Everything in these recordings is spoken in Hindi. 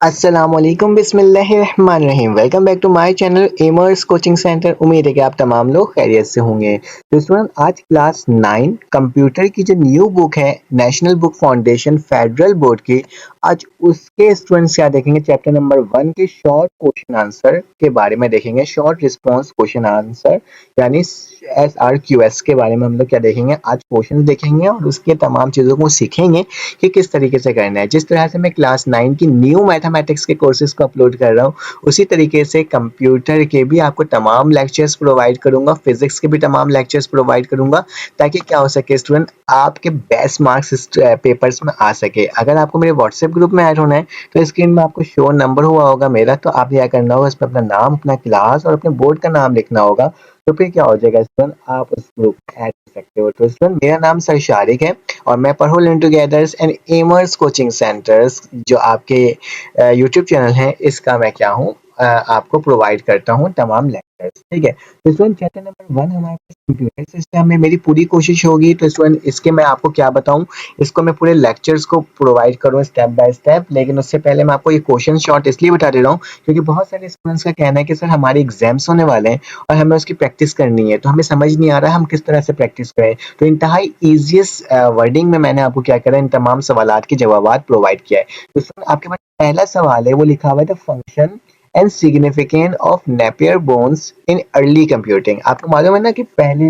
अस्सलामुअलैकुम बिस्मिल्लाहिर्रहमानिर्रहीम। Welcome back to my channel एमर्स कोचिंग सेंटर। उम्मीद है कि आप तमाम लोग खैरियत से होंगे। तो स्टूडेंट, आज क्लास 9 कंप्यूटर की जो न्यू बुक है national book foundation federal board की, आज उसके स्टूडेंट्स क्या देखेंगे, चैप्टर नंबर 1 के शॉर्ट क्वेश्चन आंसर के बारे में देखेंगे। शॉर्ट रिस्पॉन्स क्वेश्चन आंसर यानी SRQS के बारे में हम लोग क्या देखेंगे, आज क्वेश्चन देखेंगे और उसके तमाम चीज़ों को सीखेंगे कि किस तरीके से करना है। जिस तरह से मैं क्लास 9 की न्यू मैथमेटिक्स के कोर्सेज को अपलोड कर रहा हूँ, उसी तरीके से कंप्यूटर के भी आपको तमाम लेक्चर्स प्रोवाइड करूँगा, फिजिक्स के भी तमाम लेक्चर्स प्रोवाइड करूँगा, ताकि क्या हो सके स्टूडेंट, आपके बेस्ट मार्क्स इस पेपर्स में आ सके। अगर आपको मेरे व्हाट्सएप ग्रुप में ऐड होना है, तो स्क्रीन में आपको शो नंबर हुआ होगा मेरा, तो आप क्या करना होगा, इसमें अपना नाम, अपना क्लास और अपने बोर्ड का नाम लिखना होगा। तो फिर क्या हो जाएगा स्टूडेंट, आप उस ग्रुप में ऐड कर सकते हो। तो स्टूडेंट, मेरा नाम सर शारिक है और मैं पढ़ो लर्न टुगेदर्स एंड एमर्स कोचिंग सेंटर्स जो आपके यूट्यूब चैनल है, इसका मैं क्या हूँ, आपको प्रोवाइड करता हूँ तमाम लेक्चर्स। ठीक है, तो स्टूडेंट चैप्टर नंबर 1 हमारे पास कंप्यूटर सिस्टम में मेरी पूरी कोशिश होगी। तो स्टूडेंट, इसके मैं आपको क्या बताऊँ, इसको मैं पूरे लेक्चर्स को प्रोवाइड करूँ स्टेप बाय स्टेप, लेकिन उससे पहले मैं आपको ये क्वेश्चन शॉर्ट इसलिए बता दे रहा हूँ क्योंकि बहुत सारे स्टूडेंट्स का कहना है कि सर हमारे एग्जाम्स होने वाले हैं और हमें उसकी प्रैक्टिस करनी है, तो हमें समझ नहीं आ रहा है हम किस तरह से प्रैक्टिस करें। तो इंतहाई ईजिएस्ट वर्डिंग में मैंने आपको क्या करा, इन तमाम सवालात के जवाबात प्रोवाइड किया है। तो सर, आपके पास पहला सवाल है, वो लिखा हुआ है the function and significance of Napier bones in early computing. आपको मालूम है ना कि पहले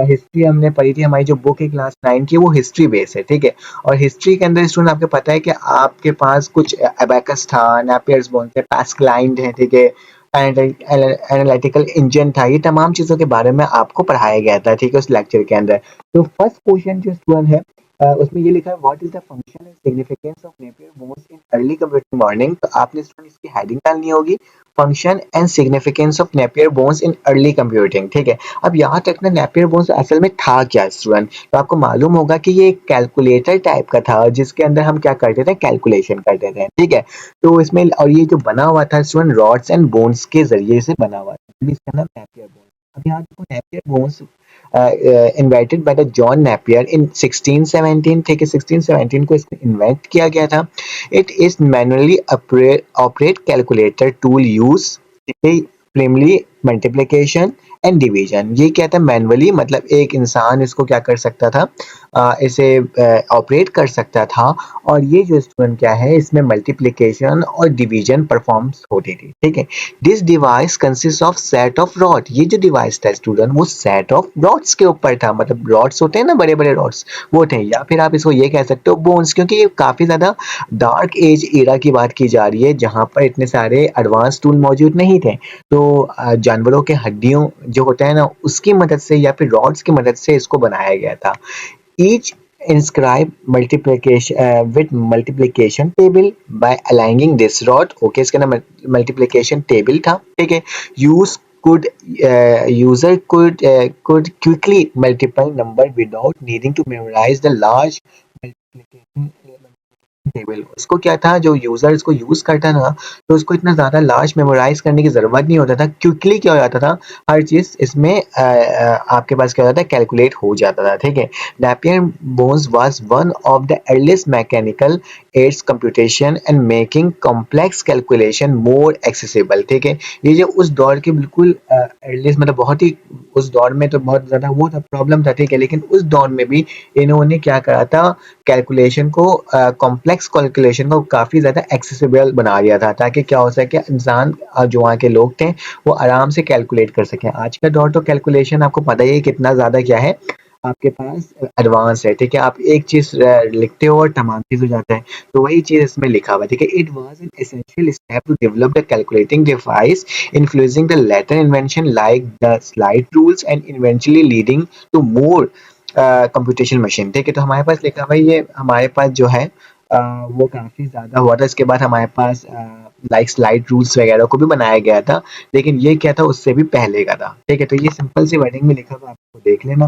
हिस्ट्री हमने पढ़ी थी, हमारी जो बुक है क्लास 9 की, वो हिस्ट्री बेस है। ठीक है, और हिस्ट्री के अंदर स्टूडेंट आपको पता है कि आपके पास कुछ अबैकस था, नेपियर्स बोन्स थे, पास्कलाइन है, ठीक है, एनालिटिकल इंजन था, ये तमाम चीज़ों के बारे में आपको पढ़ाया गया था, ठीक है, उस लेक्चर के अंदर। तो फर्स्ट क्वेश्चन जो स्टूडेंट है, उसमें ये लिखा है what is the function and significance of Napier bones in early computing morning. तो आपने स्टूडेंट इसकी हेडिंग डालनी होगी, function and significance of Napier bones in early computing. ठीक है, अब यहाँ तक ना, नेपियर बोन्स असल में था क्या स्टूडेंट, तो आपको मालूम होगा कि ये एक कैलकुलेटर टाइप का था, जिसके अंदर हम क्या करते थे, कैलकुलेशन करते थे। ठीक है, तो इसमें, और ये जो बना हुआ था स्टूडेंट, रॉड्स एंड बोन्स के जरिए से बना हुआ था, इसका नाम नेपियर बोन्स। अब यहाँ देखो, Napier bones invented by the John Napier in 1617। ठीक है, 1617 को इसको इन्वेंट किया गया था। It is manually operate calculator tool use प्रिमली multiplication and division. ये क्या था, मैनुअली, मतलब एक इंसान इसको क्या कर सकता था, इसे ऑपरेट कर सकता था, और ये जो स्टूडेंट क्या है, इसमें मल्टीप्लिकेशन और डिवीजन परफॉर्म्स होती थी। ठीक है, this device consist of set of rod. ये जो डिवाइस था स्टूडेंट, वो सेट ऑफ रॉड्स के ऊपर था, मतलब रॉड्स होते हैं ना, बड़े बड़े रॉड्स, वो थे, या फिर आप इसको ये कह सकते हो बोन्स, क्योंकि ये काफी ज्यादा डार्क एज एरा की बात की जा रही है, जहां पर इतने सारे एडवांस टूल मौजूद नहीं थे। तो जानवरों के हड्डियों जो होता है ना, उसकी मदद से या फिर रॉड्स की मदद से इसको बनाया गया था। Each inscribe multiplication with multiplication table by aligning this rod। Okay, इसके ना मल्टीप्लिकेशन टेबल था। ठीक है, use could user could quickly multiply number without needing to memorize the large multiplication table. उसको क्या था, जो यूजर इसको यूज करता ना, तो उसको इतना ज्यादा लार्ज मेमोराइज करने की जरूरत नहीं होता था, क्विकली क्या हो जाता था, हर चीज इसमें आपके पास क्या होता था, कैलकुलेट हो जाता था। ठीक है, Napier bones was one of the earliest mechanical aids computation and making complex calculation more accessible. ठीक है, ये जो उस दौर के बिल्कुल अर्लीस्ट, मतलब बहुत ही, उस दौर में तो बहुत ज्यादा वो था, प्रॉब्लम था। ठीक है, लेकिन उस दौर में भी इन्होंने क्या करा था, कैलकुलेशन को, कॉम्प्लेक्स कैलकुलेशन को काफ़ी ज़्यादा एक्सेसिबल बना दिया था, ताकि क्या हो सके, इंसान, जो वहाँ के लोग थे, वो आराम से कैलकुलेट कर सकें। आज का दौर तो कैलकुलेशन आपको पता ही है कितना ज़्यादा क्या है, आपके पास एडवांस है। ठीक है, आप एक चीज़ लिखते हो और तमाम चीज़ हो जाता है, तो वही चीज़ इसमें लिखा हुआ है। ठीक है, it was an essential step to develop the calculating device influencing the later invention like the slide rules and eventually leading to more computation machine. ठीक है, तो हमारे पास लिखा हुआ है, ये हमारे पास जो है वो काफ़ी ज़्यादा हुआ था। इसके बाद हमारे पास लाइक स्लाइड रूल्स वगैरह को भी बनाया गया था, लेकिन ये क्या था, उससे भी पहले का था। ठीक है, तो ये सिंपल सी वर्डिंग में लिखा हुआ, आपको देख लेना।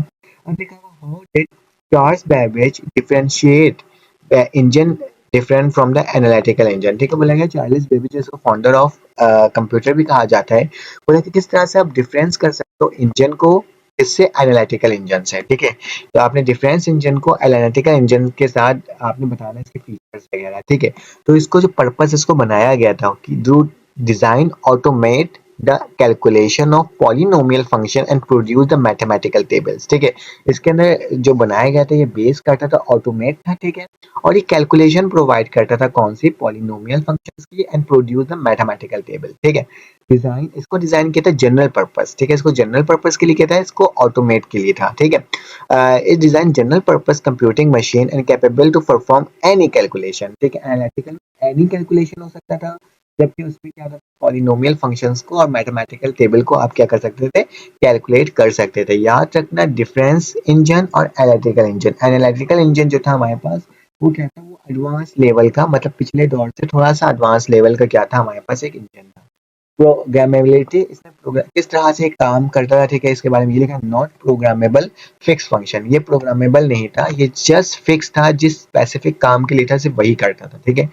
अब लिखा हुआ, how did Charles Babbage differentiate the engine different from the analytical engine. ठीक है, बोला गया चार्ल्स बेबेज, जिसको फाउंडर ऑफ कंप्यूटर भी कहा जाता है, बोला कि किस तरह से आप डिफरेंस कर सकते हो इंजन को इससे एनालिटिकल इंजन से, ठीक है। तो आपने डिफरेंस इंजन को एनालिटिकल इंजन के साथ आपने बताना इसके फीचर्स वगैरह, ठीक है। तो इसको जो पर्पस इसको बनाया गया था कि do design automate the calculation of polynomial function and produce the mathematical tables, ठीक है। इसके अंदर जो बनाया गया था ये बेस करता था ऑटोमेट था, ठीक है। और ये कैलकुलेशन प्रोवाइड करता था कौन सी पॉलिनोमियल फंक्शंस की and produce the mathematical table, ठीक है। डिजाइन किया था जनरल पर्पस, ठीक है। इसको जनरल पर्पस के लिए किया था, इसको ऑटोमेट के लिए था, ठीक है। Is design general purpose computing machine and capable to perform any calculation, ठीक है। एनालिटिकल एनी कैलकुलेशन हो सकता था, जबकि उसमें क्या था पॉलिनोमियल फंक्शंस को और मैथमेटिकल टेबल को आप क्या कर सकते थे, कैलकुलेट कर सकते थे। याद रखना डिफरेंस इंजन और एनालिटिकल इंजन। एनालिटिकल इंजन जो था हमारे पास वो क्या था, वो एडवांस लेवल का, मतलब पिछले दौर से थोड़ा सा एडवांस लेवल का क्या था हमारे पास एक इंजन था। प्रोग्रामेबिलिटी, इसमें किस तरह से काम करता था, ठीक है। इसके बारे में ये लिखा नॉट प्रोग्रामेबल फिक्स फंक्शन, ये प्रोग्रामेबल नहीं था, ये जस्ट फिक्स था, जिस स्पेसिफिक काम के लिए था सिर्फ वही करता था, ठीक है।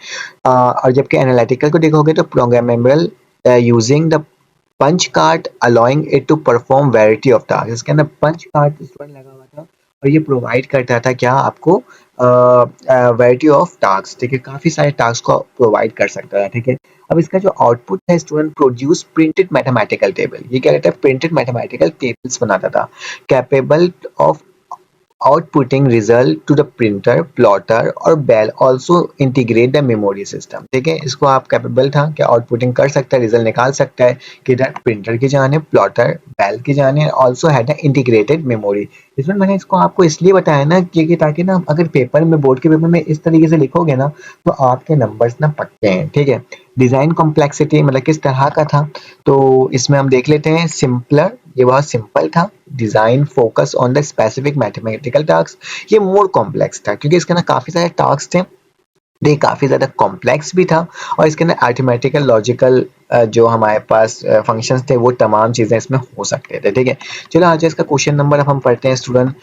और जबकि एनालिटिकल को देखोगे तो programmable using the punch card allowing it to perform variety of task. इसके अंदर पंच कार्ड सिस्टम लगा हुआ था और ये प्रोवाइड करता था क्या आपको, वैरायटी ऑफ टास्क, ठीक है। काफी सारे टास्क को प्रोवाइड कर सकता था, ठीक है। अब इसका जो आउटपुट है student produce printed mathematical table, ये क्या रहता है, प्रिंटेड मैथमेटिकल टेबल्स बनाता था, capable of outputting result to the printer, plotter और bell also integrate the memory system, ठीक है। इसको आप कैपेबल था कि आउटपुटिंग कर सकता है, रिजल्ट निकाल सकता है किधर, प्रिंटर की जाने, प्लॉटर बेल की जाने, ऑल्सो हैड इंटीग्रेटेड मेमोरी। इसमें मैंने इसको आपको इसलिए बताया ना कि ताकि ना अगर पेपर में, बोर्ड के पेपर में इस तरीके से लिखोगे ना तो आपके नंबर्स ना पक्के हैं, ठीक है। डिजाइन कॉम्प्लेक्सिटी मतलब किस तरह का था, तो इसमें हम देख लेते हैं सिंपलर, ये बहुत सिंपल था। Design focus on the specific mathematical task, ये मोर कॉम्प्लेक्स था क्योंकि इसके अंदर काफी सारे टास्क थे, ये काफी ज्यादा कॉम्प्लेक्स भी था। और इसके अंदर अरिथमेटिकल लॉजिकल जो हमारे पास फंक्शंस थे वो तमाम चीजें इसमें हो सकते थे, ठीक है। चलो आज इसका क्वेश्चन नंबर अब हम पढ़ते हैं student.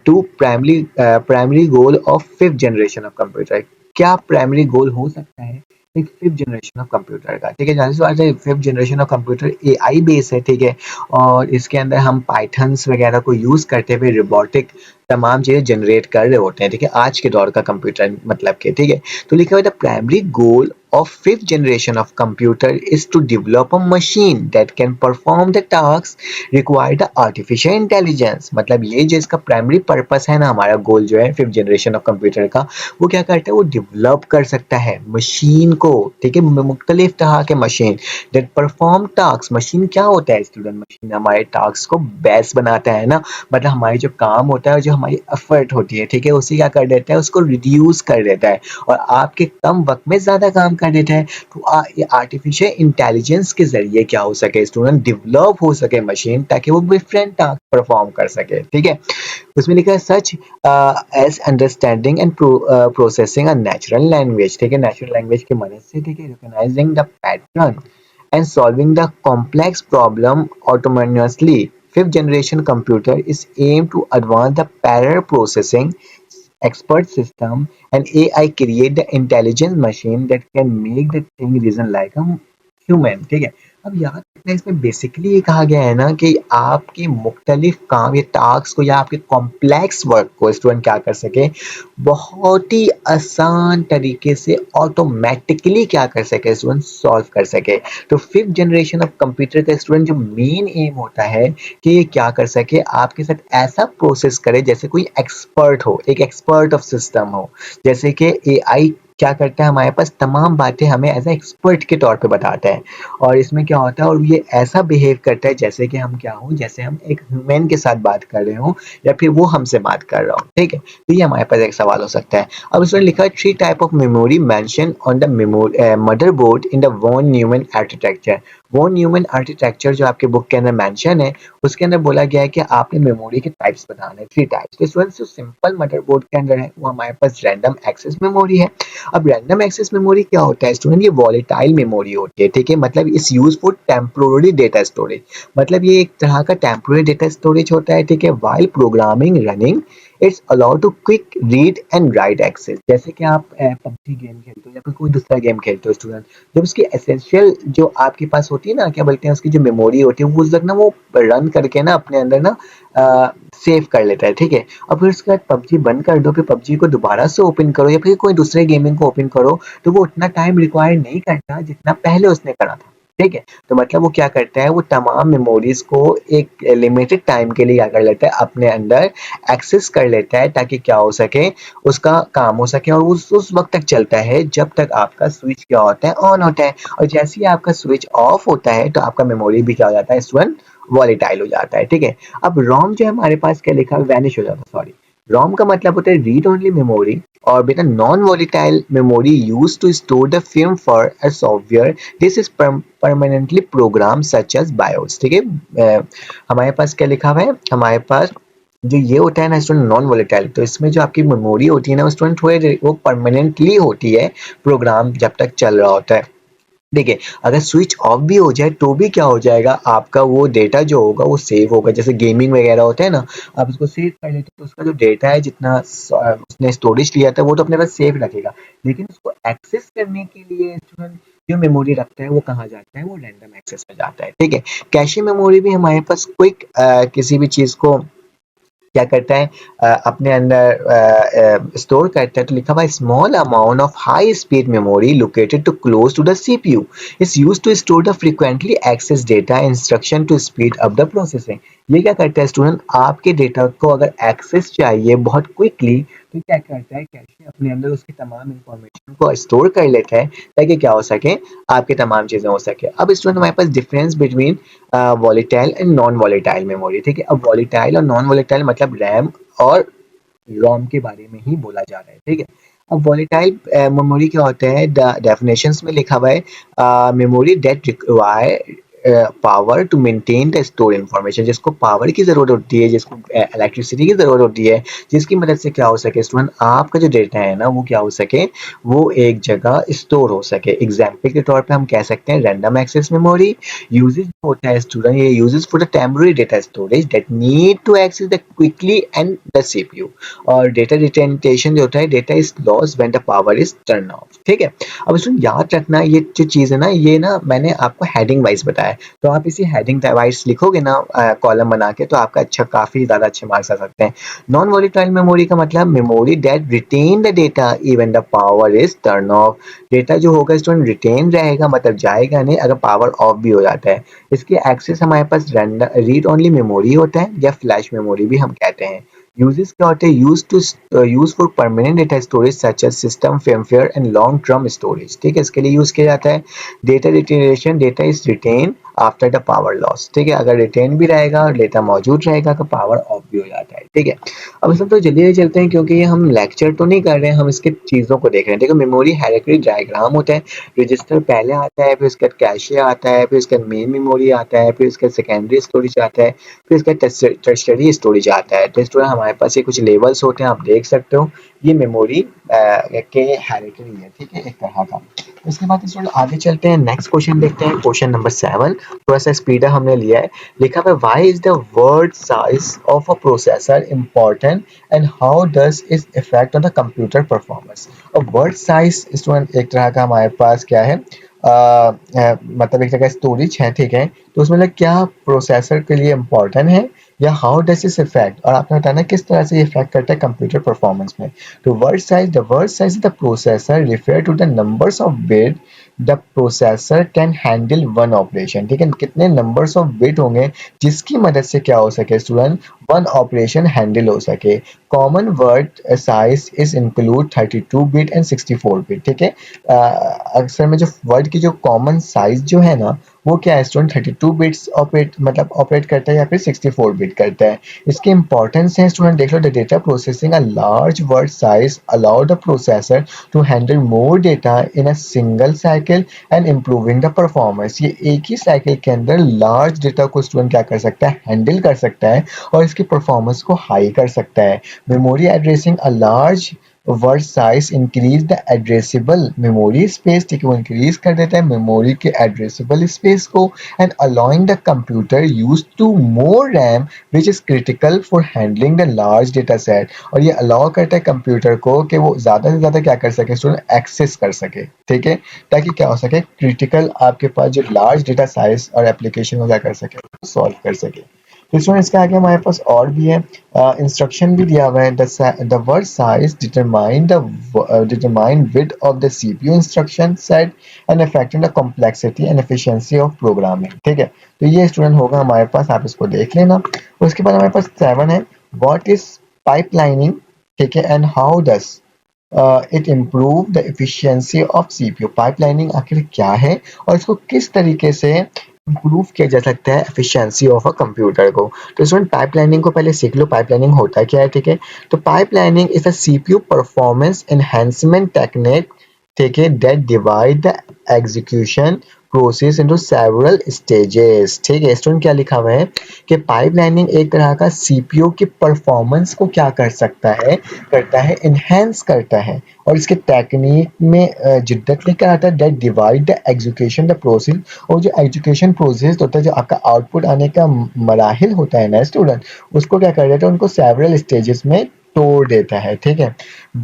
Two primary goal of fifth generation of computer, क्या प्राइमरी गोल हो सकता है एक फिफ्थ जनरेशन ऑफ कंप्यूटर का, ठीक है। जाहिर सी बात है fifth generation of computer AI base है, ठीक है। और इसके अंदर हम पाइथन्स वगैरह को यूज करते हुए रोबोटिक तमाम चीजें जनरेट कर रहे होते हैं, ठीक है, आज के दौर का कंप्यूटर मतलब के, ठीक है। तो लिखा हुआ है the primary goal of fifth generation of computer is to develop a machine that can perform the tasks required the artificial intelligence। मतलब ये जो इसका प्राइमरी पर्पस है ना, हमारा गोल जो है फिफ्थ जनरेशन ऑफ कंप्यूटर का, वो क्या करता है, वो डेवलप कर सकता है मशीन को, ठीक है, मुख्तलिफ तरह के machine that perform tasks। Machine क्या होता है स्टूडेंट, मशीन हमारे टास्क को बेस्ट बनाता है ना, मतलब हमारी जो काम होता है, जो हमारी एफर्ट होती है, ठीक है, उसे क्या कर देता है, उसको रिड्यूस कर देता है और आपके कम वक्त में ज्यादा काम कर देता है। तो ये आर्टिफिशियल इंटेलिजेंस के जरिए क्या हो सके स्टूडेंट, डेवलप हो सके मशीन, ताकि वो डिफरेंट टास्क परफॉर्म कर सके, ठीक है। उसमें लिखा है such as understanding and processing a natural language, ठीक है, नेचुरल लैंग्वेज की मदद से, ठीक है, recognizing the pattern and solving the complex problem autonomously। Fifth generation computer is aimed to advance the parallel processing expert system and AI create the intelligent machine that can make the thing reason like a human, ठीक है। अब याद रखना इसमें बेसिकली ये कहा गया है ना कि आपके मुख्तलिफ काम या टास्क को या आपके कॉम्प्लेक्स वर्क को स्टूडेंट क्या कर सके, बहुत ही आसान तरीके से ऑटोमेटिकली क्या कर सके स्टूडेंट, सॉल्व कर सके। तो फिफ्थ जनरेशन ऑफ कंप्यूटर का स्टूडेंट जो मेन एम होता है कि ये क्या कर सके, आपके साथ ऐसा प्रोसेस करे जैसे कोई एक्सपर्ट हो, एक एक्सपर्ट ऑफ सिस्टम हो। जैसे कि एआई क्या करता है, हमारे पास तमाम बातें हमें एज ए एक्सपर्ट के तौर पे बताता है और इसमें क्या होता है, और ये ऐसा बिहेव करता है जैसे कि हम क्या हो, जैसे हम एक ह्यूमन के साथ बात कर रहे हो या फिर वो हमसे बात कर रहा हो, ठीक है। तो ये हमारे पास एक सवाल हो सकता है। अब इसमें लिखा है three type of memory mention on the motherboard in the von Neumann architecture. Von Neumann architecture जो आपके बुक के अंदर मेंशन है, उसके अंदर बोला गया है कि आपने मेमोरी के टाइप्स बताने हैं, थ्री टाइप्स। तो स्टूडेंट्स जो सिंपल मदरबोर्ड के अंदर है वो हमारे पास रैंडम एक्सेस मेमोरी है। अब रैंडम एक्सेस मेमोरी क्या होता है स्टूडेंट, ये वॉलेटाइल मेमोरी होती है, ठीक है, मतलब इस use for temporary data storage, मतलब ये एक तरह का टेम्पोररी डेटा स्टोरेज होता है, ठीक है, while programming running its allow to quick read and write access. जैसे कि आप पबजी गेम खेलते हो या फिर कोई दूसरा गेम खेलते हो स्टूडेंट, जब उसकी एसेंशियल जो आपके पास होती है ना, क्या बोलते हैं, उसकी जो मेमोरी होती है वो उस वक्त ना वो रन करके ना अपने अंदर ना सेव कर लेता है, ठीक है। और फिर उसके बाद पबजी बंद कर दो, फिर पबजी को दोबारा से ओपन करो या फिर कोई दूसरे गेमिंग को ओपन करो, तो वो उतना टाइम रिक्वायर नहीं करता जितना पहले उसने करा था, ठीक है। तो मतलब वो क्या करता है, वो तमाम मेमोरीज को एक लिमिटेड टाइम के लिए क्या कर लेता है, अपने अंदर एक्सेस कर लेता है, ताकि क्या हो सके, उसका काम हो सके, और उस वक्त तक चलता है जब तक आपका स्विच क्या होता है, ऑन होता है। और जैसे ही आपका स्विच ऑफ होता है तो आपका मेमोरी भी क्या हो जाता है स्टूडेंट, वॉलेटाइल हो जाता है, ठीक है। अब रोम जो है हमारे पास क्या लिखा है, वैनिश हो जाता है, सॉरी। रोम का मतलब होता है रीड ओनली मेमोरी, और बेटा non volatile memory use to store the film for a software, this is permanently program such as BIOS, ठीक है। हमारे पास क्या लिखा हुआ है, हमारे पास जो ये होता है ना स्टूडेंट नॉन वॉलेटाइल, तो इसमें जो आपकी मेमोरी होती है ना स्टूडेंट, वो परमानेंटली होती है, प्रोग्राम जब तक चल रहा होता है। देखिए, अगर स्विच ऑफ भी हो जाए तो भी क्या हो जाएगा, आपका वो डेटा जो होगा वो सेव होगा। जैसे गेमिंग वगैरह होता है ना, आप उसको सेव कर लेते हो तो उसका जो डेटा है, जितना उसने स्टोरेज लिया था वो तो अपने पास सेव रखेगा, लेकिन उसको एक्सेस करने के लिए स्टूडेंट जो मेमोरी रखता है वो कहाँ जाता है, वो रैंडम एक्सेस में जाता है, ठीक है। कैशे मेमोरी भी हमारे पास क्विक किसी भी चीज को क्या करता है, अपने अंदर स्टोर करता है, तो लिखा हुआ है small amount of high speed memory located to close to the CPU is used to store the frequently access data instruction to speed up the processing. ये क्या करता है स्टूडेंट, आपके डेटा को अगर एक्सेस चाहिए बहुत क्विकली, तो क्या करता है, कैशे अपने अंदर उसकी तमाम इंफॉर्मेशन को स्टोर कर लेता है, ताकि क्या हो सके, आपकी तमाम चीजें हो सके। अब स्टूडेंट हमारे पास difference between volatile and non volatile memory, ठीक है। अब वॉलेटाइल और नॉन वॉलेटाइल मतलब रैम और रोम के बारे में ही बोला जा रहा है, ठीक है। अब वॉलेटाइल मेमोरी क्या होता है, डेफिनेशंस में लिखा हुआ है memory that require power to maintain the store information, जिसको पावर की जरूरत होती है, जिसको इलेक्ट्रिसिटी की जरूरत होती है, जिसकी मदद से क्या हो सके स्टूडेंट, आपका जो डेटा है ना वो क्या हो सके, वो एक जगह स्टोर हो सके। एग्जाम्पल के तौर पे हम कह सकते हैं रैंडम एक्सेस मेमोरी यूजेज होता है स्टूडेंट, ये uses for the temporary data storage that need to access the quickly and the CPU. और डेटा रिटेंटेशन जो होता है, data is lost when the power is turn off, ठीक है। अब इसमें याद रखना, ये जो चीज है ना, ये ना मैंने आपको हेडिंग वाइज बताया, तो आप इसी हेडिंग वाइज लिखोगे ना कॉलम बना के, तो आपका अच्छा, काफी ज्यादा अच्छे मार्क्स आ सकते हैं। नॉन वॉलेटाइल मेमोरी का मतलब memory that retain the data even the power is turn off. Data जो होगा स्टूडेंट रिटेन रहेगा, मतलब जाएगा नहीं अगर पावर ऑफ भी हो जाता है। इसके एक्सेस हमारे पास रीड ओनली मेमोरी होता है, या फ्लैश मेमोरी भी हम कहते हैं। यूजेस क्या होते हैं, use for permanent data storage such as system firmware and long term storage, ठीक है, इसके लिए यूज किया जाता है। Data retention, data is retain after the power loss, ठीक है, अगर रिटेन भी रहेगा और डेटा मौजूद रहेगा तो पावर ऑफ भी हो जाता है, ठीक है। अब इसमें तो जल्दी से चलते हैं, क्योंकि ये हम लेक्चर तो नहीं कर रहे हैं, हम इसके चीजों को देख रहे हैं। देखो, मेमोरी हायरार्की डायग्राम होता है, रजिस्टर पहले आता है, फिर उसके बाद कैशे आता है, फिर उसके बाद मेन मेमोरी आता है, फिर उसके बाद सेकेंडरी स्टोरेज आता है, फिर उसके बाद टर्शियरी स्टोरेज आता है। तो स्टूडेंट हमारे पास ये कुछ लेवल्स होते हैं, आप देख सकते हो, ये मेमोरी के हायरार्की है, ठीक है, एक तरह का। उसके बाद स्टूडेंट आगे चलते हैं, नेक्स्ट क्वेश्चन देखते हैं, क्वेश्चन नंबर 7। थोड़ा सा स्पीड हमने लिया है। लिखा हुआ है why is the word size of a processor important and how does it effect on the computer performance. और वर्ड साइज स्टूडेंट एक तरह का हमारे पास क्या है, मतलब एक जगह स्टोरेज है, ठीक है। तो उसमें क्या प्रोसेसर के लिए इम्पोर्टेंट है, या हाउ डज इस इफेक्ट, और आपने बताना किस तरह से ये इफेक्ट करता है कंप्यूटर परफॉर्मेंस में। तो the word size the processor refer to the numbers of bit the processor can handle one operation, ठीक है, कितने नंबर्स ऑफ बिट होंगे जिसकी मदद से क्या हो सके स्टूडेंट, वन ऑपरेशन हैंडल हो सके। Common word size is include 32 bit and 64 bit, ठीक है। अक्सर में जो वर्ड की जो कॉमन साइज जो है ना, वो क्या है स्टूडेंट, 32 बिट्स ऑपरेट करता है या फिर 64 बिट करता है। इसके इंपॉर्टेंस है स्टूडेंट, देख लो, the data processing a large word size allow the processor to handle more data in a single cycle and improving the performance. ये एक ही साइकिल के अंदर लार्ज डेटा को स्टूडेंट क्या कर सकता है, हैंडल कर सकता है, और इसकी परफॉर्मेंस को हाई कर सकता है। Memory addressing a large word size increase the addressable memory space, ठीक है, वो इंक्रीज कर देता है मेमोरी के एड्रेसेबल स्पेस को, and allowing the computer use to more RAM which is critical for handling the large data set. और ये अलाउ करता है कंप्यूटर को कि वो ज़्यादा से ज़्यादा क्या कर सके, स्टूडेंट एक्सेस कर सके, ठीक है, ताकि क्या हो सके, क्रिटिकल आपके पास जो लार्ज डेटा साइज और एप्लीकेशन को क्या कर सके, सॉल्व कर सके। तो स्टूडेंट इसके आगे हमारे पास और भी है, इंस्ट्रक्शन भी दिया हुआ है, the word size determine width of the CPU instruction set and affecting the complexity and efficiency of programming, ठीक है। तो ये स्टूडेंट होगा हमारे पास, आप इसको देख लेना। उसके बाद हमारे पास 7 है, व्हाट इज पाइपलाइनिंग, ठीक है, and how does it improve the efficiency of CPU. Pipelining आखिर क्या है और इसको किस तरीके से इम्प्रूव किया जा सकता है एफिशिएंसी ऑफ अ कंप्यूटर को। तो स्टूडेंट पाइपलाइनिंग को पहले सीख लो, पाइपलाइनिंग होता क्या है, ठीक है। तो pipelining is a CPU performance enhancement technique, ठीक है, that divide the execution process into several stages, ठीक है। स्टूडेंट क्या लिखा हुआ है कि पाइपलाइनिंग एक तरह का सीपीयू की परफॉर्मेंस को क्या कर सकता है, करता है, इनहेंस करता है, और इसके टेक्निक में जिद्दत लेकर आता है, that divide the execution the process. और जो एजुकेशन प्रोसेस होता है, जो आपका आउटपुट आने का मराहिल होता है ना स्टूडेंट, उसको क्या कर देता है, उनको सेवरल स्टेजेस में तोड़ देता है, ठीक है।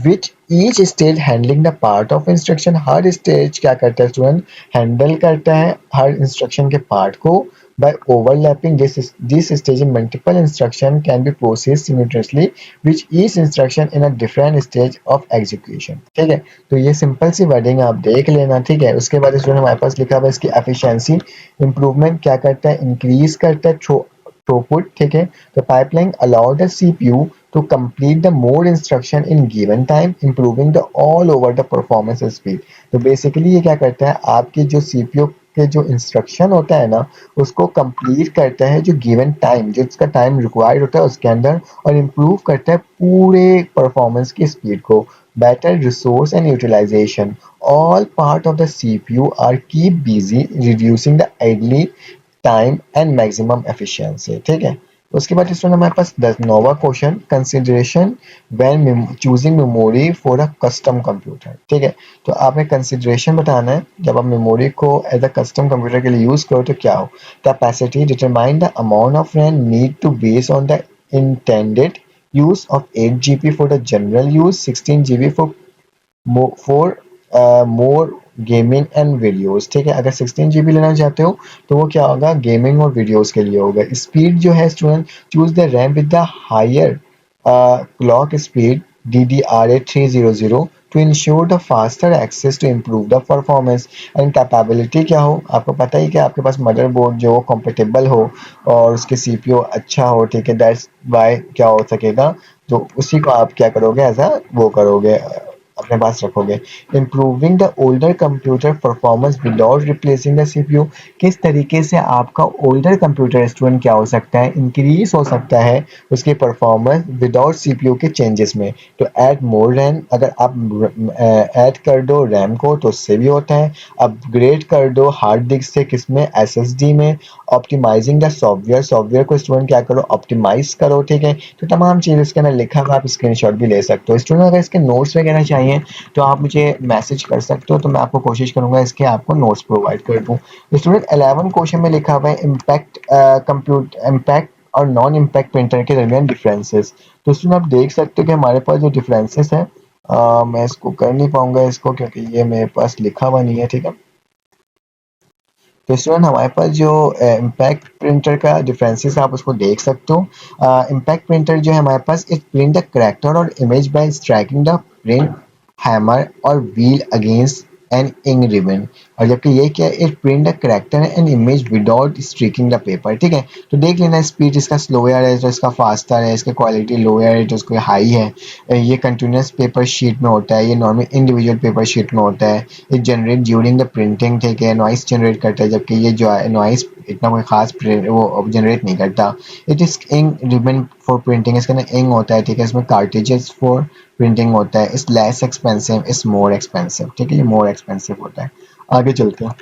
Which each stage handling the part of instruction, her stage क्या करता है स्टूडेंट, हैंडल करता है हर इंस्ट्रक्शन के पार्ट को। by overlapping this stage in multiple instruction can be processed simultaneously which each instruction in a different stage of execution, ठीक है। तो ये सिंपल सी वर्डिंग आप देख लेना, ठीक है। उसके बाद स्टूडेंट हमारे पास लिखा हुआ है इसकी एफिशिएंसी इंप्रूवमेंट क्या करता है, इंक्रीज करता है थ्रूपुट, ठीक है। तो pipeline allow the CPU to complete the more instruction in given time improving the all over the performance speed। तो बेसिकली ये क्या करता है, आपके जो सीपीयू के जो इंस्ट्रक्शन होता है ना, उसको कंप्लीट करता है जो गिवन टाइम, जो इसका टाइम रिक्वायर्ड होता है उसके अंदर, और इम्प्रूव करता है पूरे परफॉर्मेंस की स्पीड को। Better resource and utilization, all part of the CPU are keep busy reducing the idle time and maximum efficiency, ठीक है। उसके बाद स्टूडेंट हमारे पास 10वां question, consideration when choosing memory for a custom computer, ठीक है। तो आपने कंसिडरेशन बताना है जब आप मेमोरी को एज अ कस्टम कंप्यूटर के लिए यूज करो तो क्या हो। Capacity, determine the amount of RAM need to base on the intended use of 8 GB for the general use, 16 GB for more gaming and videos, ठीक है। अगर 16 GB लेना चाहते हो तो वो क्या होगा, गेमिंग और वीडियोस के लिए होगा। स्पीड जो है student, choose the RAM with the higher clock speed DDRA 300 to ensure the faster access to improve the performance। And capability क्या हो, आपको पता ही कि आपके पास मदरबोर्ड जो कंपेटेबल हो और उसके सीपीयू अच्छा हो, ठीक है, दैट्स वाई क्या हो सकेगा, तो उसी को आप क्या करोगे, ऐसा वो करोगे, अपने पास रखोगे। Improving the older computer performance without replacing the CPU, किस तरीके से आपका ओल्डर कंप्यूटर स्टूडेंट क्या हो सकता है, इंक्रीज हो सकता है उसकी परफॉर्मेंस विदाउट सीपीयू के चेंजेस में। तो ऐड मोर रैम, अगर आप ऐड कर दो रैम को तो उससे भी होता है। अपग्रेड कर दो हार्ड डिस्क से, किसमें, एसएसडी में। ऑप्टिमाइजिंग द सॉफ्टवेयर, सॉफ्टवेयर को स्टूडेंट क्या करो, ऑप्टिमाइज करो, ठीक है। तो तमाम चीज़ इसके अंदर लिखा हुआ, आप स्क्रीनशॉट भी ले सकते हो। स्टूडेंट अगर इसके नोट्स वगैरह चाहिए तो आप मुझे मैसेज कर सकते हो, तो मैं आपको कोशिश करूंगा इसके आपको नोट्स प्रोवाइड कर दूं। स्टूडेंट 11 क्वेश्चन में लिखा हुआ है इम्पैक्ट कंप्यूटर इम्पैक्ट और नॉन इम्पैक्ट प्रिंटर के दरमियान डिफरेंसेस। तो स्टूडेंट आप देख सकते हो कि हमारे पास जो डिफरेंसेस है, मैं इसको कर नहीं पाऊंगा इसको क्योंकि ये मेरे पास लिखा हुआ नहीं है, ठीक है। तो स्टूडेंट हमारे पास जो इम्पैक्ट प्रिंटर का डिफरेंसेस आप उसको देख सकते हो। इम्पैक्ट प्रिंटर जो है हमारे पास, इट प्रिंट द करेक्टर और image by striking the print hammer और wheel against an ink ribbon. और जबकि ये क्या है, it print the character and image without striking the paper, ठीक है। तो देख लेना, स्पीड इसका स्लोयर है तो इसका फास्टर है, इसका क्वालिटी लोअर है तो इसको हाई है। ये कंटिन्यूस पेपर शीट में होता है, ये नॉर्मल इंडिविजुअल पेपर शीट में होता है। ये जनरेट ड्यूरिंग द प्रिंटिंग, ठीक है, नॉइस जनरेट करता है, जबकि ये जो है नॉइस इतना कोई खास वो जनरेट नहीं करता। It is ink ribbon for printing, इसके अंदर इंक होता है, ठीक है, इसमें कार्टेजेस फॉर प्रिंटिंग होता है। इस लेस एक्सपेंसिव, इस मोर एक्सपेंसिव, ठीक है, ये मोर एक्सपेंसिव होता है। आगे चलते हैं।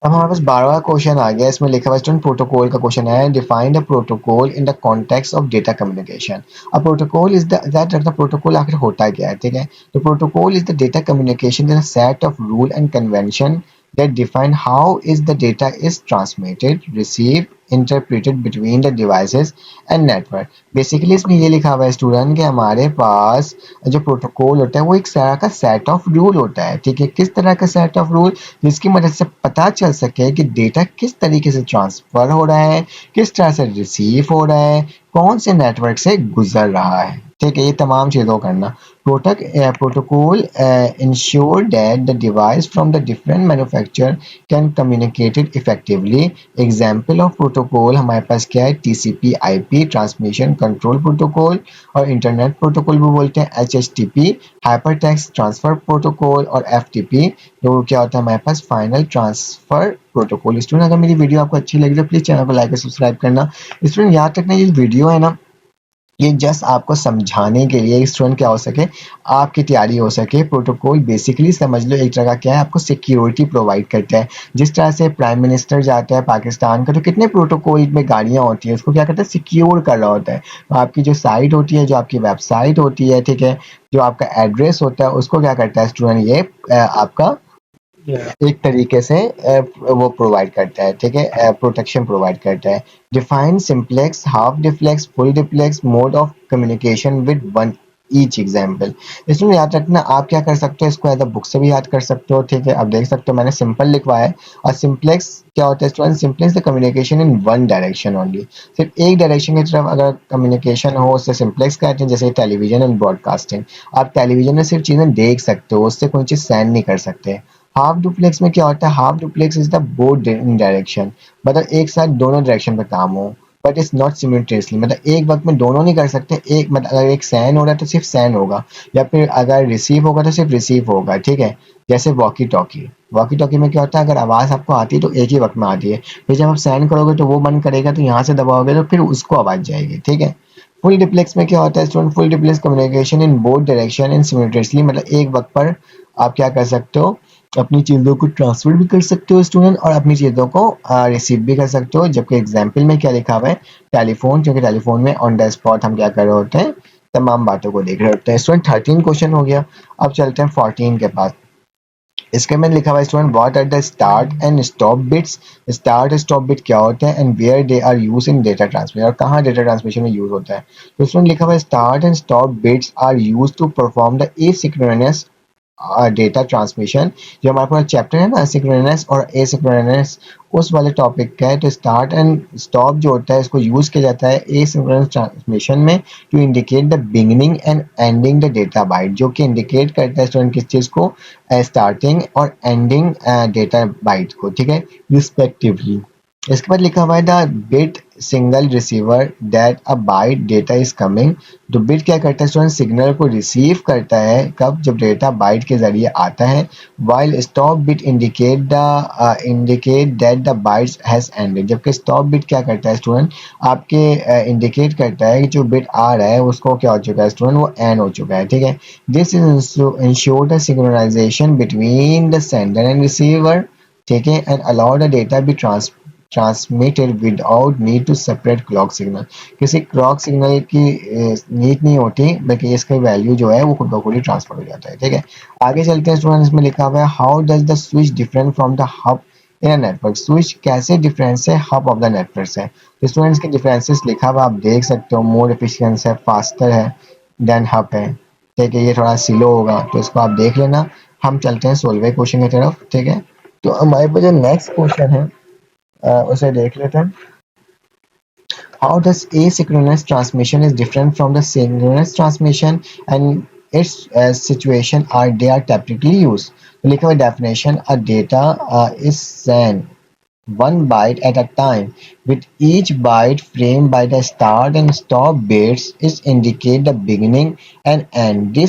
अब हमारे पास 12वां क्वेश्चन आ गया, इसमें लिखा हुआ स्टूडेंट प्रोटोकॉल का क्वेश्चन है। Define the protocol in the context of data communication. अब प्रोटोकॉल इज द प्रोटोकॉल आखिर होता क्या है, ठीक है। तो protocol is the data communication in a set of rule and convention that define how is the data is transmitted, received, interpreted between the devices and network। Basically इसमें ये लिखा हुआ है स्टूडेंट कि हमारे पास जो प्रोटोकॉल होता है वो एक तरह का सेट ऑफ रूल होता है, ठीक है। किस तरह का सेट ऑफ रूल, जिसकी मदद से पता चल सके कि डेटा किस तरीके से ट्रांसफर हो रहा है, किस तरह से रिसीव हो रहा है, कौन से नेटवर्क से गुजर रहा है, ठीक है। ये तमाम चीज़ों को करना। Protocol ensure that the device from the different manufacturer can communicate it effectively। Example of protocol हमारे पास क्या है, TCP IP transmission control protocol, और इंटरनेट प्रोटोकॉल भी बोलते हैं HTTP hyper text transfer protocol, और FTP जो क्या होता है हमारे पास फाइनल ट्रांसफर प्रोटोकॉल। स्टूडेंट अगर मेरी वीडियो आपको अच्छी लगी तो प्लीज चैनल को लाइक और सब्सक्राइब करना। स्टूडेंट याद रखना ये वीडियो है ना, ये जस्ट आपको समझाने के लिए स्टूडेंट क्या हो सके, आपकी तैयारी हो सके। प्रोटोकॉल बेसिकली समझ लो एक तरह क्या है, आपको सिक्योरिटी प्रोवाइड करता है। जिस तरह से प्राइम मिनिस्टर जाता है पाकिस्तान का तो कितने प्रोटोकॉल में गाड़ियां होती है, उसको क्या करता है, सिक्योर कर रहा होता है। तो आपकी जो साइट होती है, जो आपकी वेबसाइट होती है, ठीक है, जो आपका एड्रेस होता है, उसको क्या करता है स्टूडेंट, ये आपका एक तरीके से वो प्रोवाइड करता है, ठीक है, प्रोटेक्शन प्रोवाइड करता है। Define simplex, half diplex, full diplex mode of communication with one each example. इसमें याद रखना आप क्या कर सकते हो, इसको एज अ बुक से भी याद कर सकते हो, ठीक है। अब देख सकते हो मैंने सिंपल लिखवाया है। और सिंप्लेक्स क्या होता है student, simplex the communication in one direction only. सिर्फ एक डायरेक्शन की तरफ अगर कम्युनिकेशन हो उससे सिंप्लेक्स कहते हैं, जैसे टेलीविजन एंड ब्रॉडकास्टिंग। आप टेलीविजन में सिर्फ चीजें देख सकते हो, उससे कोई चीज सेंड नहीं कर सकते। हाफ डुप्लेक्स में क्या होता है, half duplex is the both in direction, मतलब एक साथ दोनों डायरेक्शन पे काम हो, बट इट्स नॉट सिमिल्टेनियसली, मतलब एक वक्त में दोनों नहीं कर सकते। एक मतलब अगर एक सैन हो रहा है तो सिर्फ सैन होगा, या फिर अगर रिसीव होगा तो सिर्फ रिसीव होगा, ठीक है। जैसे वॉकी टॉकी, वॉकी टॉकी में क्या होता है, अगर आवाज आपको आती है तो एक ही वक्त में आती है, फिर जब आप सैन करोगे तो वो बंद करेगा, तो यहाँ से दबाओगे तो फिर उसको आवाज जाएगी, ठीक है। फुल डिप्लेक्स में क्या होता है student, full diplex communication in both direction and simultaneously, मतलब एक वक्त पर आप क्या कर सकते हो, अपनी चीज़ों को ट्रांसफर भी कर सकते हो स्टूडेंट, और अपनी चीज़ों को रिसीव भी कर सकते हो। जबकि एग्जाम्पल में क्या लिखा हुआ है, टेलीफोन, क्योंकि टेलीफोन में ऑन द स्पॉट हम क्या कर रहे होते हैं, तमाम बातों को देख रहे होते हैं। स्टूडेंट 13 क्वेश्चन हो गया। अब चलते हैं 14 के पास। इसके में लिखा हुआ है student what are the start and stop bits. Start stop bit क्या होते हैं and where they are use in data transmission, और कहाँ डेटा ट्रांसमिशन में यूज होता है। तो स्टूडेंट लिखा हुआ है start and stop bits are use to perform the asynchronous data transmission. जो हमारे पास चैप्टर है ना सिंक्रोनस और एसिंक्रोनस, उस वाले टॉपिक का है। तो स्टार्ट एंड स्टॉप जो होता है इसको यूज किया जाता है एसिंक्रोनस ट्रांसमिशन में to indicate the beginning and ending the data byte, जो कि इंडिकेट करता है स्टूडेंट किस चीज को, स्टार्टिंग और एंडिंग डेटा बाइट को, ठीक है, रिस्पेक्टिवली। इसके बाद लिखा हुआ है the bit single receiver that a byte data is coming. तो बिट क्या करता है स्टूडेंट, सिग्नल को रिसीव करता है कब, जब डेटा बाइट के जरिए आता है। While stop bit indicate that the bytes has ended. जबकि स्टॉप बिट क्या करता है स्टूडेंट, आपके इंडिकेट करता है कि जो बिट आ रहा है उसको क्या हो चुका है स्टूडेंट, वो एंड हो चुका है, ठीक है। This is ensure the synchronization between the sender and receiver, ठीक है, and allow the data be transmitted without need to separate clock signal. किसी क्लॉक सिग्नल की नीड नहीं होती, बल्कि इसका वैल्यू जो है वो खुद ब खुद ही ट्रांसफर हो जाता है, ठीक है। आगे चलते हैं स्टूडेंट, इसमें लिखा हुआ है how does the switch different from the hub in a network. Switch कैसे डिफरेंस है हब ऑफ द नेटवर्क से। तो स्टूडेंट्स के डिफरेंसेस लिखा हुआ आप देख सकते हो, मोर एफिशिएंट है, फास्टर है देन हब है, ठीक है। ये थोड़ा स्लो होगा तो इसको आप देख लेना। हम चलते हैं 16वें क्वेश्चन की तरफ, ठीक है। तो हमारे पास जो नेक्स्ट क्वेश्चन है उसे देख लेते हैं। How does asynchronous transmission is different from the synchronous transmission, and its situation are they are typically used? तो लिखा हुआ definition, a data is sent one byte at a time, with each byte framed by the start and stop bits is indicate the beginning and end.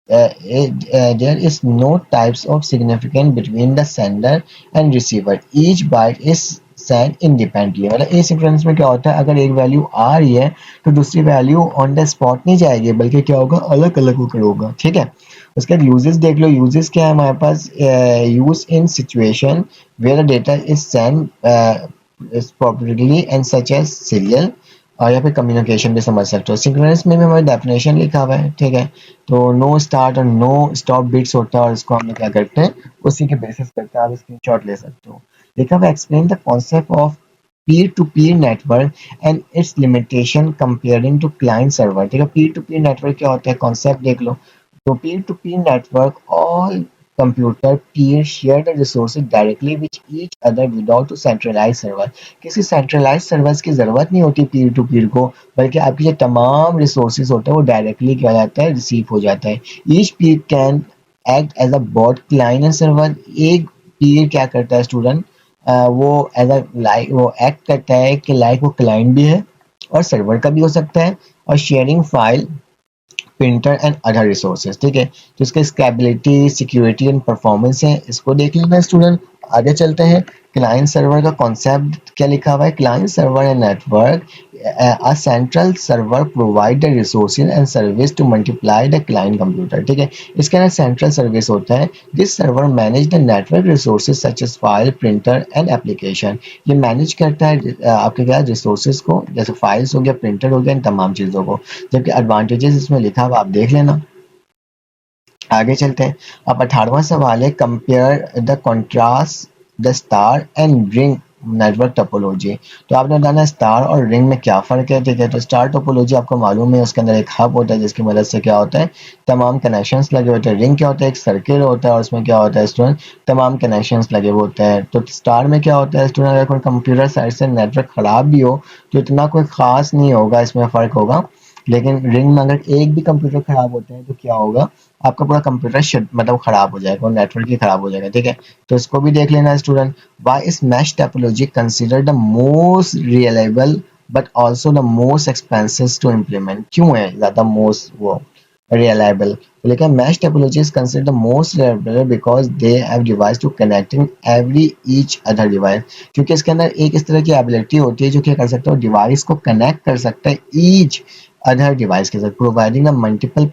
There is no types of significance between the sender and receiver. Each byte is send independently. मतलब एसिंक्रोनस में क्या होता है, अगर एक वैल्यू आ रही है तो दूसरी वैल्यू ऑन द स्पॉट नहीं जाएगी, बल्कि क्या होगा, अलग अलग होकर होगा। ठीक है, उसके बाद यूजेस देख लो। यूजेस क्या है हमारे पास, use in situation where data is send properly and such as serial, और या फिर कम्युनिकेशन भी समझ सकते हो। सिंक्रोनस में भी हमारी डेफिनेशन लिखा हुआ है। ठीक है, तो नो स्टार्ट और नो स्टॉप बिट्स होता है, और इसको हम लोग क्या करते हैं, उसी के बेसिस करके आप स्क्रीनशॉट ले सकते हो। लिखा हुआ explain the concept of peer to peer network and its limitation comparing to client server. ठीक है, पीयर टू पीयर नेटवर्क क्या होता है, कॉन्सेप्ट देख लो। तो peer to peer network, all computer peer share the resources directly which each other without to centralize server. किसी सेंट्रलाइज सर्वर्स की जरूरत नहीं होती पीयर टू पीयर को, बल्कि आपके जो तमाम रिसोर्सेज होते हैं वो डायरेक्टली क्या जाता है, रिसीव हो जाता है। Each peer can act as a both client and server. एक पीयर क्या करता है स्टूडेंट, वो एज अ लाइक वो एक्ट करता है कि लाइक वो क्लाइंट भी है और सर्वर का भी हो सकता है, और sharing file, printer and other resources. ठीक है, तो इसका स्केबिलिटी, सिक्योरिटी एंड परफॉर्मेंस है, इसको देख लेना स्टूडेंट। आगे चलते हैं। क्लाइंट सर्वर का कॉन्सेप्ट क्या लिखा हुआ है, client server and network, a central server provide the resources and service to multiply the client computer। ठीक है, इसके अंदर सेंट्रल सर्विस होता है। This server manage the network resources such as file, printer and application. ये मैनेज करता है आपके क्या रिसोर्सेज को, जैसे फाइल्स हो गया, प्रिंटर हो गया, इन तमाम चीज़ों को। जबकि एडवांटेजेस इसमें लिखा हुआ आप देख लेना। आगे चलते हैं। अब 18वां सवाल है, compare the contrast the star and ring network topology. तो आपने बताना स्टार और रिंग में क्या फ़र्क है। ठीक है, तो स्टार टोपोलॉजी आपको मालूम है, उसके अंदर एक हब होता है जिसकी मदद से क्या होता है, तमाम कनेक्शंस लगे होते हैं। रिंग क्या होता है, एक सर्किल होता है, और उसमें क्या होता है स्टूडेंट, तमाम कनेक्शंस लगे हुए होते हैं। तो स्टार में क्या होता है स्टूडेंट, अगर कोई कंप्यूटर साइड से नेटवर्क ख़राब भी हो तो इतना कोई ख़ास नहीं होगा, इसमें फ़र्क होगा। लेकिन रिंग में अगर एक भी कंप्यूटर ख़राब होता है तो क्या होगा, आपका पूरा कंप्यूटर मतलब खराब हो जाएगा और नेटवर्क ही खराब हो जाएगा। ठीक है, तो इसको भी देख लेना student. Why is mesh topology consider the most reliable but also the most expensive to implement. क्यों है ज़्यादा मोस्ट वो reliable? लेकिन mesh topology is considered the most reliable because they have device to connecting every each other device। क्योंकि इसके अंदर एक इस तरह की एबिलिटी होती है जो क्या कर सकता है, डिवाइस को कनेक्ट कर सकता है ईच अदर डिवाइस के साथ, प्रोवाइडिंग अ मल्टीपल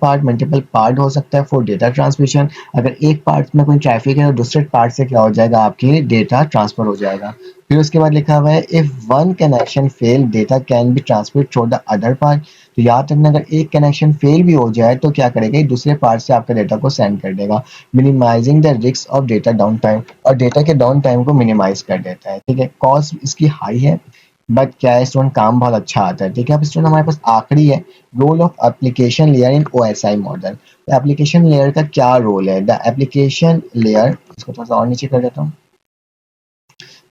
पार्ट हो सकता है फॉर डेटा ट्रांसमिशन। अगर एक पार्ट में कोई ट्रैफिक है तो दूसरे पार्ट से क्या हो जाएगा, आपके डेटा ट्रांसफर हो जाएगा। फिर उसके बाद लिखा हुआ है, if one connection fail data can be transfer through the other part. तो याद रखना, अगर एक कनेक्शन फेल भी हो जाए तो क्या करेगा, दूसरे पार्ट से आपका डेटा को सेंड कर देगा, minimizing the risk of data down time, और डेटा के डाउन टाइम को मिनिमाइज कर देता है। ठीक है, कॉस्ट इसकी हाई है, बट क्या है स्टूडेंट, काम बहुत अच्छा आता है। ठीक है, अब स्टूडेंट हमारे पास आखिरी है, role of application layer in OSI model. तो एप्लीकेशन लेयर का क्या रोल है, द एप्लीकेशन लेयर, इसको थोड़ा सा और नीचे कर देता हूँ।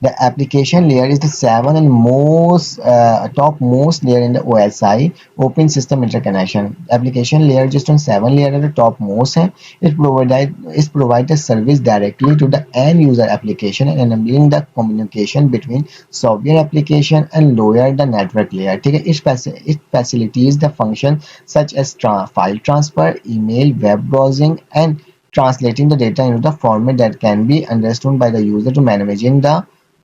The application layer is the seven and most top most layer in the OSI open system interconnection. Application layer just on 7 layer at the top most है. It provide a service directly to the end user application and enabling the communication between software application and lower the network layer. ठीक है, it facilitates the function such as file transfer, email, web browsing and translating the data into the format that can be understood by the user to managing the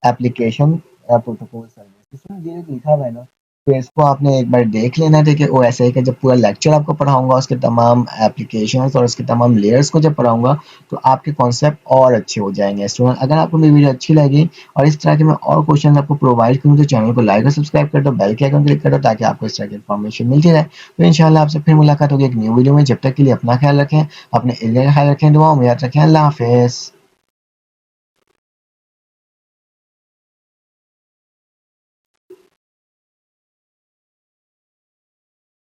application protocol service. इसमें ये जो लिखा हुआ है ना, तो इसको आपने एक बार देख लेना। ठीक है, ओएसआई का जब पूरा लेक्चर आपको पढ़ाऊंगा, उसके तमाम एप्लीकेशंस और उसके तमाम लेयर्स को जब पढ़ाऊंगा तो आपके कॉन्सेप्ट और अच्छे हो जाएंगे। स्टूडेंट, अगर आपको मेरी वीडियो अच्छी लगी और इस तरह के मैं और क्वेश्चन आपको प्रोवाइड करूँ तो चैनल को लाइक और सब्सक्राइब कर दो, बेल के आइकन क्लिक कर दो, ताकि आपको इस तरह की इन्फॉर्मेशन मिलती रहे। तो इंशाल्लाह आपसे फिर मुलाकात होगी एक न्यू वीडियो में। जब तक के लिए अपना ख्याल रखें, अपने एरिया का ख्याल रखें, दुआ में याद रखें। अल्लाह हाफिज़।